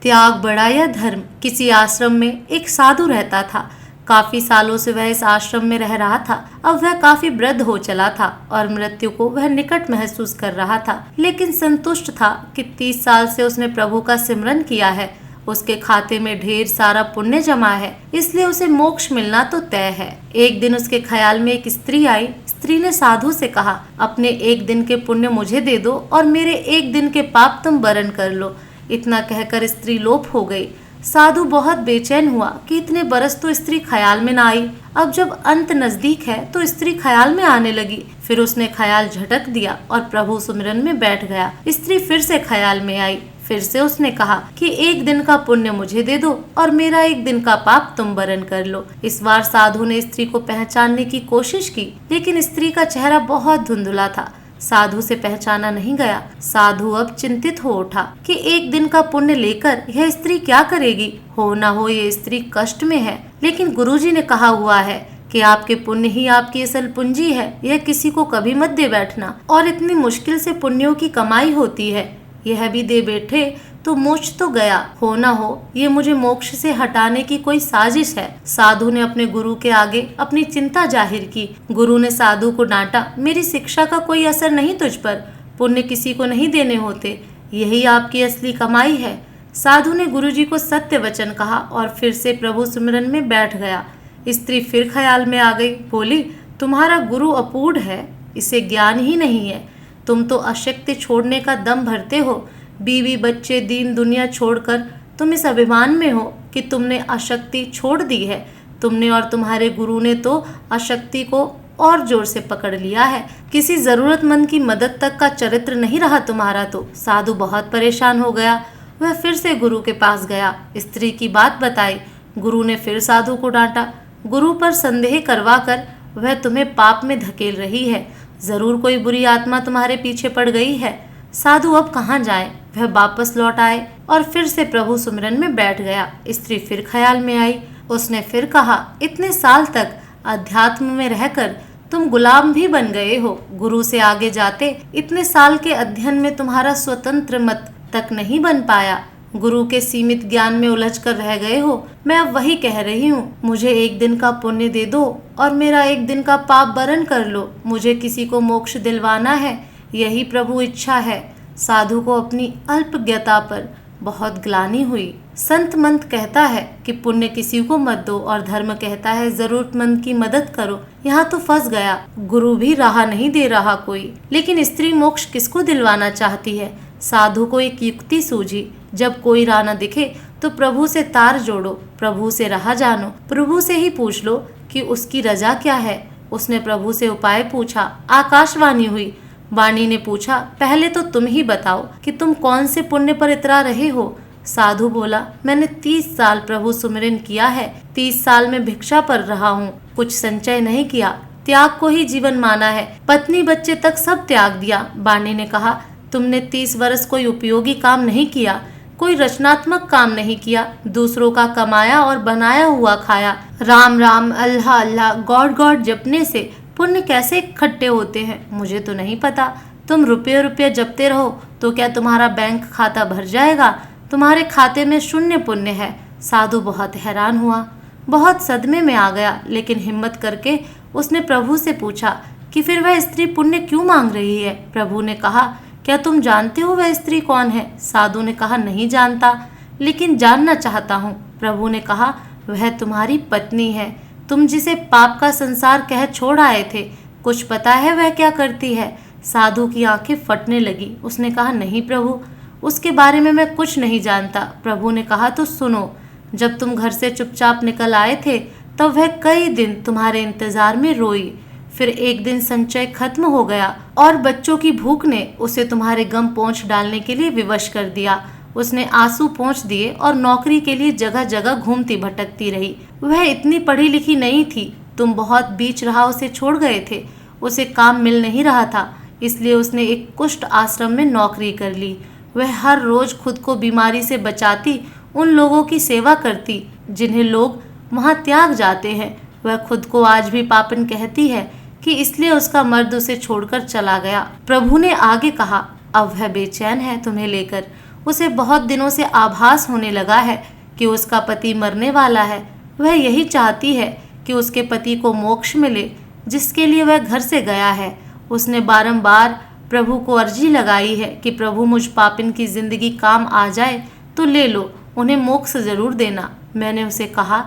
त्याग बड़ा या धर्म। किसी आश्रम में एक साधु रहता था। काफी सालों से वह इस आश्रम में रह रहा था। अब वह काफी वृद्ध हो चला था और मृत्यु को वह निकट महसूस कर रहा था, लेकिन संतुष्ट था कि 30 साल से उसने प्रभु का सिमरन किया है। उसके खाते में ढेर सारा पुण्य जमा है, इसलिए उसे मोक्ष मिलना तो तय है। एक दिन उसके ख्याल में एक स्त्री आई। स्त्री ने साधु से कहा, अपने एक दिन के पुण्य मुझे दे दो और मेरे एक दिन के पाप तुम बरन कर लो। इतना कहकर स्त्री लोप हो गई। साधु बहुत बेचैन हुआ कि इतने बरस तो स्त्री ख्याल में ना आई। अब जब अंत नजदीक है तो स्त्री ख्याल में आने लगी। फिर उसने ख्याल झटक दिया और प्रभु सुमिरन में बैठ गया। स्त्री फिर से ख्याल में आई। फिर से उसने कहा कि एक दिन का पुण्य मुझे दे दो और मेरा एक दिन का पाप तुम बरन कर लो। इस बार साधु ने स्त्री को पहचानने की कोशिश की, लेकिन स्त्री का चेहरा बहुत धुंधला था। साधु से पहचाना नहीं गया। साधु अब चिंतित हो उठा कि एक दिन का पुण्य लेकर यह स्त्री क्या करेगी। हो ना हो ये स्त्री कष्ट में है, लेकिन गुरुजी ने कहा हुआ है कि आपके पुण्य ही आपकी असल पूंजी है, यह किसी को कभी मत दे बैठना। और इतनी मुश्किल से पुण्यों की कमाई होती है, यह भी दे बैठे तो मोक्ष तो गया। हो ना हो ये मुझे मोक्ष से हटाने की कोई साजिश है। साधु ने अपने गुरु के आगे अपनी चिंता जाहिर की। गुरु ने साधु को डांटा, मेरी शिक्षा का कोई असर नहीं तुझ पर। पुण्य किसी को नहीं देने होते, यही आपकी असली कमाई है। साधु ने गुरुजी को सत्य वचन कहा और फिर से प्रभु सुमिरन में बैठ गया। स्त्री फिर ख्याल में आ गई। बोली, तुम्हारा गुरु अपूर्ण है, इसे ज्ञान ही नहीं है। तुम तो अशक्ति छोड़ने का दम भरते हो। बीवी बच्चे दीन दुनिया छोड़कर तुम इस अभिमान में हो कि तुमने अशक्ति छोड़ दी है। तुमने और तुम्हारे गुरु ने तो अशक्ति को और जोर से पकड़ लिया है। किसी जरूरतमंद की मदद तक का चरित्र नहीं रहा तुम्हारा तो। साधु बहुत परेशान हो गया। वह फिर से गुरु के पास गया, स्त्री की बात बताई। गुरु ने फिर साधु को डांटा। गुरु पर संदेह करवा कर वह तुम्हें पाप में धकेल रही है। जरूर कोई बुरी आत्मा तुम्हारे पीछे पड़ गई है। साधु अब कहाँ जाए। वह वापस लौट आए और फिर से प्रभु सुमिरन में बैठ गया। स्त्री फिर ख्याल में आई। उसने फिर कहा, इतने साल तक अध्यात्म में रहकर तुम गुलाम भी बन गए हो। गुरु से आगे जाते इतने साल के अध्ययन में तुम्हारा स्वतंत्र मत तक नहीं बन पाया। गुरु के सीमित ज्ञान में उलझ कर रह गए हो। मैं अब वही कह रही हूँ, मुझे एक दिन का पुण्य दे दो और मेरा एक दिन का पाप बरन कर लो। मुझे किसी को मोक्ष दिलवाना है, यही प्रभु इच्छा है। साधु को अपनी अल्पज्ञता पर बहुत ग्लानि हुई। संत मंत कहता है कि पुण्य किसी को मत दो और धर्म कहता है जरूरतमंद की मदद करो। यहाँ तो फंस गया। गुरु भी राह नहीं दे रहा कोई। लेकिन स्त्री मोक्ष किसको दिलवाना चाहती है। साधु को एक युक्ति सूझी, जब कोई राह न दिखे तो प्रभु से तार जोड़ो, प्रभु से राह जानो, प्रभु से ही पूछ लो कि उसकी रजा क्या है। उसने प्रभु से उपाय पूछा। आकाशवाणी हुई। वाणी ने पूछा, पहले तो तुम ही बताओ कि तुम कौन से पुण्य पर इतरा रहे हो। साधु बोला, मैंने 30 साल प्रभु सुमिरन किया है। 30 साल में भिक्षा पर रहा हूँ, कुछ संचय नहीं किया। त्याग को ही जीवन माना है। पत्नी बच्चे तक सब त्याग दिया। वाणी ने कहा, तुमने 30 वर्ष कोई उपयोगी काम नहीं किया, कोई रचनात्मक काम नहीं किया। दूसरों का कमाया और बनाया हुआ खाया। राम राम, अल्लाह अल्लाह, गॉड गॉड जपने से पुण्य कैसे इकट्ठे होते हैं मुझे तो नहीं पता। तुम रुपये रुपये जपते रहो तो क्या तुम्हारा बैंक खाता भर जाएगा। तुम्हारे खाते में शून्य पुण्य है। साधु बहुत हैरान हुआ, बहुत सदमे में आ गया। लेकिन हिम्मत करके उसने प्रभु से पूछा कि फिर वह स्त्री पुण्य क्यों मांग रही है। प्रभु ने कहा, क्या तुम जानते हो वह स्त्री कौन है। साधु ने कहा, नहीं जानता, लेकिन जानना चाहता हूँ। प्रभु ने कहा, वह तुम्हारी पत्नी है, तुम जिसे पाप का संसार कह छोड़ आए थे। कुछ पता है वह क्या करती है। साधु की आंखें फटने लगी। उसने कहा, नहीं प्रभु, उसके बारे में मैं कुछ नहीं जानता। प्रभु ने कहा, तो सुनो, जब तुम घर से चुपचाप निकल आए थे तब वह कई दिन तुम्हारे इंतजार में रोई। फिर एक दिन संचय खत्म हो गया और बच्चों की भूख ने उसे तुम्हारे गम पोंछ डालने के लिए विवश कर दिया। उसने आंसू पोंछ दिए और नौकरी के लिए जगह जगह घूमती भटकती रही। वह इतनी पढ़ी लिखी नहीं थी। तुम बहुत बीच राह उसे छोड़ गए थे। उसे काम मिल नहीं रहा था, इसलिए उसने एक कुष्ठ आश्रम में नौकरी कर ली। वह हर रोज खुद को बीमारी से बचाती, उन लोगों की सेवा करती जिन्हें लोग वहाँ त्याग जाते हैं। वह खुद को आज भी पापन कहती है कि इसलिए उसका मर्द उसे छोड़कर चला गया। प्रभु ने आगे कहा, अब वह बेचैन है तुम्हें लेकर। उसे बहुत दिनों से आभास होने लगा है कि उसका पति मरने वाला है। वह यही चाहती है कि उसके पति को मोक्ष मिले, जिसके लिए वह घर से गया है। उसने बारंबार प्रभु को अर्जी लगाई है कि प्रभु मुझ पापिन की जिंदगी काम आ जाए तो ले लो, उन्हें मोक्ष जरूर देना। मैंने उसे कहा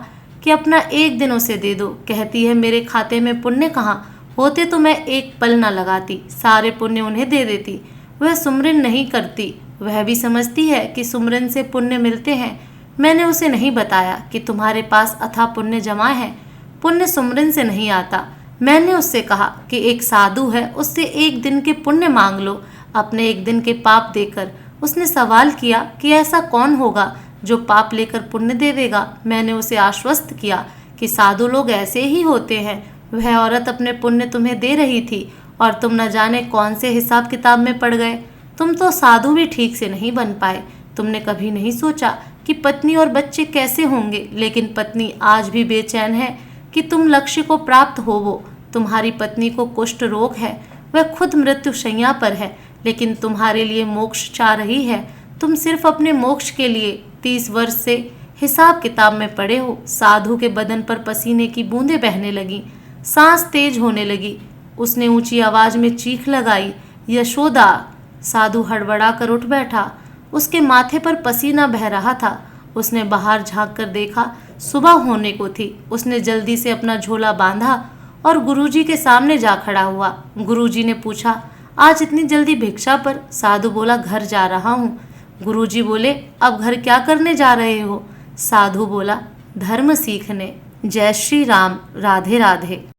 कि अपना एक दिन उसे दे दो। कहती है मेरे खाते में पुण्य कहाँ होते तो मैं एक पल न लगाती, सारे पुण्य उन्हें दे देती। वह सुमरन नहीं करती, वह भी समझती है कि सुमरन से पुण्य मिलते हैं। मैंने उसे नहीं बताया कि तुम्हारे पास अथाह पुण्य जमा है, पुण्य सुमरन से नहीं आता। मैंने उससे कहा कि एक साधु है, उससे एक दिन के पुण्य मांग लो अपने एक दिन के पाप देकर। उसने सवाल किया कि ऐसा कौन होगा जो पाप लेकर पुण्य दे देगा। मैंने उसे आश्वस्त किया कि साधु लोग ऐसे ही होते हैं। वह औरत अपने पुण्य तुम्हें दे रही थी और तुम न जाने कौन से हिसाब किताब में पड़ गए। तुम तो साधु भी ठीक से नहीं बन पाए। तुमने कभी नहीं सोचा कि पत्नी और बच्चे कैसे होंगे, लेकिन पत्नी आज भी बेचैन है कि तुम लक्ष्य को प्राप्त होवो। तुम्हारी पत्नी को कुष्ठ रोग है, वह खुद मृत्यु शैया पर है, लेकिन तुम्हारे लिए मोक्ष चाह रही है। तुम सिर्फ अपने मोक्ष के लिए 30 वर्ष से हिसाब किताब में पड़े हो। साधु के बदन पर पसीने की बूंदें बहने लगीं, सांस तेज होने लगी। उसने ऊंची आवाज में चीख लगाई, यशोदा। साधु हड़बड़ा कर उठ बैठा, उसके माथे पर पसीना बह रहा था। उसने बाहर झांक कर देखा, सुबह होने को थी। उसने जल्दी से अपना झोला बांधा और गुरुजी के सामने जा खड़ा हुआ। गुरुजी ने पूछा, आज इतनी जल्दी भिक्षा पर? साधु बोला, घर जा रहा हूँ। गुरुजी बोले, अब घर क्या करने जा रहे हो? साधु बोला, धर्म सीखने। जय श्री राम। राधे राधे।